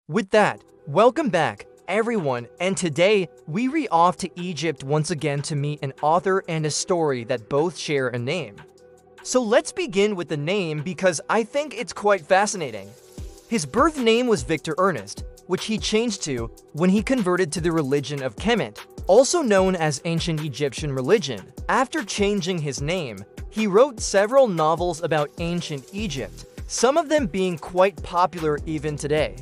With that, welcome back, everyone, and today we re-off to Egypt once again to meet an author and a story that both share a name. So let's begin with the name because I think it's quite fascinating. His birth name was Victor Ernest, which he changed to when he converted to the religion of Kemet, also known as ancient Egyptian religion. After changing his name, he wrote several novels about ancient Egypt, some of them being quite popular even today.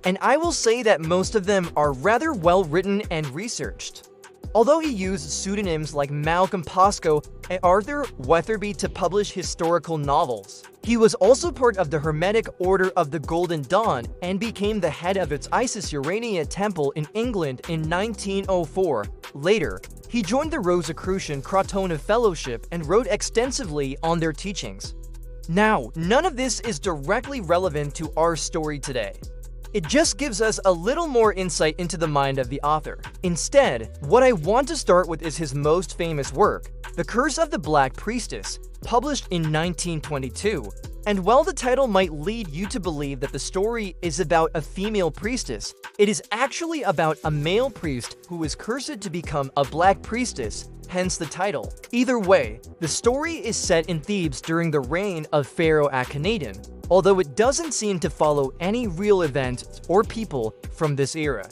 And I will say that most of them are rather well written and researched. Although he used pseudonyms like Malcolm Pascoe and Arthur Weatherby to publish historical novels, he was also part of the Hermetic Order of the Golden Dawn and became the head of its Isis Urania temple in England in 1904. Later, he joined the Rosicrucian Crotona Fellowship and wrote extensively on their teachings. Now, none of this is directly relevant to our story today. It just gives us a little more insight into the mind of the author. Instead, what I want to start with is his most famous work, The Curse of the Black Priestess, published in 1922. And while the title might lead you to believe that the story is about a female priestess, it is actually about a male priest who is cursed to become a black priestess, hence the title. Either way, the story is set in Thebes during the reign of Pharaoh Akhenaten, although it doesn't seem to follow any real event or people from this era.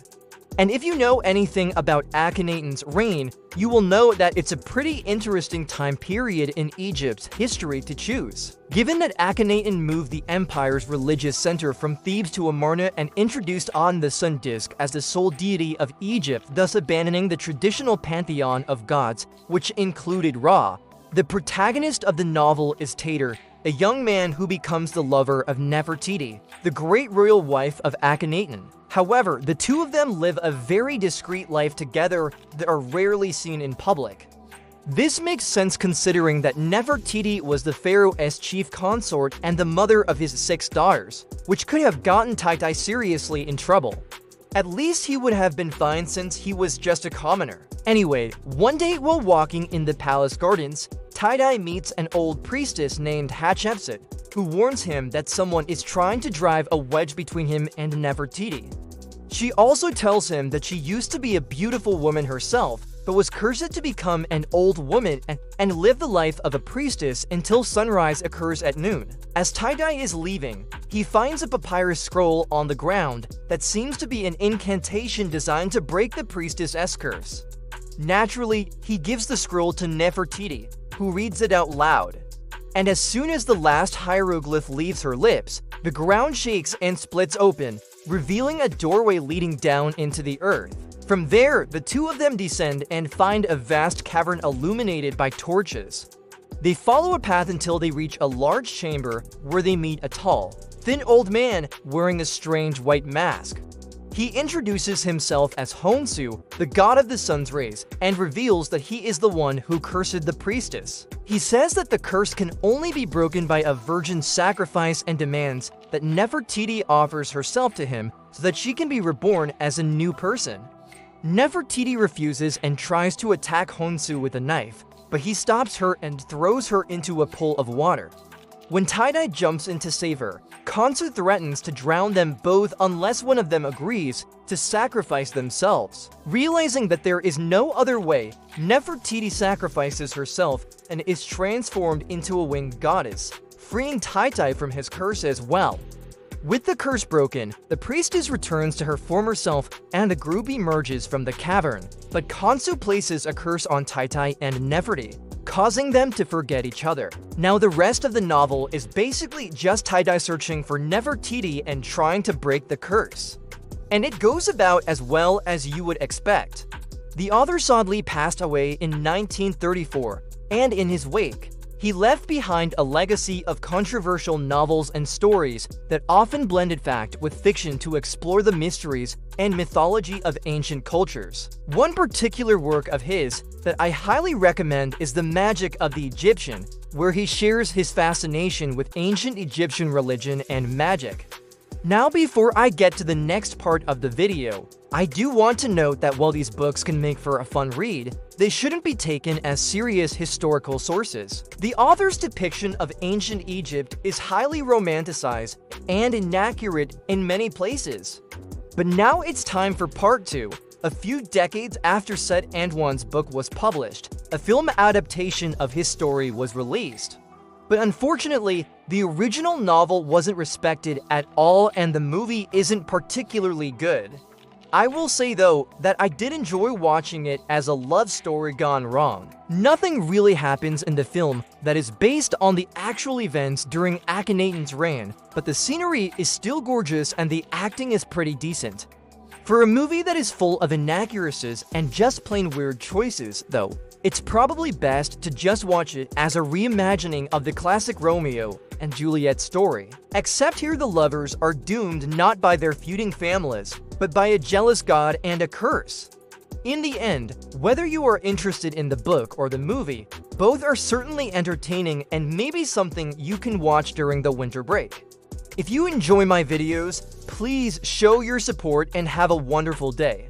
And if you know anything about Akhenaten's reign, you will know that it's a pretty interesting time period in Egypt's history to choose. Given that Akhenaten moved the empire's religious center from Thebes to Amarna and introduced on the sun disk as the sole deity of Egypt, thus abandoning the traditional pantheon of gods, which included Ra, the protagonist of the novel is Tater, a young man who becomes the lover of Nefertiti, the great royal wife of Akhenaten. However, the two of them live a very discreet life together that are rarely seen in public. This makes sense considering that Nefertiti was the pharaoh's chief consort and the mother of his 6 daughters, which could have gotten Tai seriously in trouble. At least he would have been fine since he was just a commoner. Anyway, one day while walking in the palace gardens, Tai meets an old priestess named Hatshepsut, who warns him that someone is trying to drive a wedge between him and Nefertiti. She also tells him that she used to be a beautiful woman herself, but was cursed to become an old woman and live the life of a priestess until sunrise occurs at noon. As Tai is leaving, he finds a papyrus scroll on the ground that seems to be an incantation designed to break the priestess' curse. Naturally, he gives the scroll to Nefertiti, who reads it out loud. And as soon as the last hieroglyph leaves her lips, the ground shakes and splits open, revealing a doorway leading down into the earth. From there, the two of them descend and find a vast cavern illuminated by torches. They follow a path until they reach a large chamber where they meet a tall, thin old man wearing a strange white mask. He introduces himself as Honsu, the god of the sun's rays, and reveals that he is the one who cursed the priestess. He says that the curse can only be broken by a virgin sacrifice and demands that Nefertiti offers herself to him so that she can be reborn as a new person. Nefertiti refuses and tries to attack Honsu with a knife, but he stops her and throws her into a pool of water. When Tai jumps in to save her, Khonsu threatens to drown them both unless one of them agrees to sacrifice themselves. Realizing that there is no other way, Nefertiti sacrifices herself and is transformed into a winged goddess, freeing Tai from his curse as well. With the curse broken, the priestess returns to her former self and the group emerges from the cavern, but Khonsu places a curse on Tai and Nefertiti, causing them to forget each other. Now the rest of the novel is basically just Tai searching for Nefertiti and trying to break the curse. And it goes about as well as you would expect. The author sadly passed away in 1934, and in his wake, he left behind a legacy of controversial novels and stories that often blended fact with fiction to explore the mysteries and mythology of ancient cultures. One particular work of his that I highly recommend is The Magic of the Egyptian, where he shares his fascination with ancient Egyptian religion and magic. Now, before I get to the next part of the video, I do want to note that while these books can make for a fun read, they shouldn't be taken as serious historical sources. The author's depiction of ancient Egypt is highly romanticized and inaccurate in many places. But now it's time for part 2. A few decades after Set and One's book was published, a film adaptation of his story was released. But unfortunately, the original novel wasn't respected at all and the movie isn't particularly good. I will say though, that I did enjoy watching it as a love story gone wrong. Nothing really happens in the film that is based on the actual events during Akhenaten's reign, but the scenery is still gorgeous and the acting is pretty decent. For a movie that is full of inaccuracies and just plain weird choices, though, it's probably best to just watch it as a reimagining of the classic Romeo and Juliet story. Except here the lovers are doomed not by their feuding families, but by a jealous god and a curse. In the end, whether you are interested in the book or the movie, both are certainly entertaining and maybe something you can watch during the winter break. If you enjoy my videos, please show your support and have a wonderful day.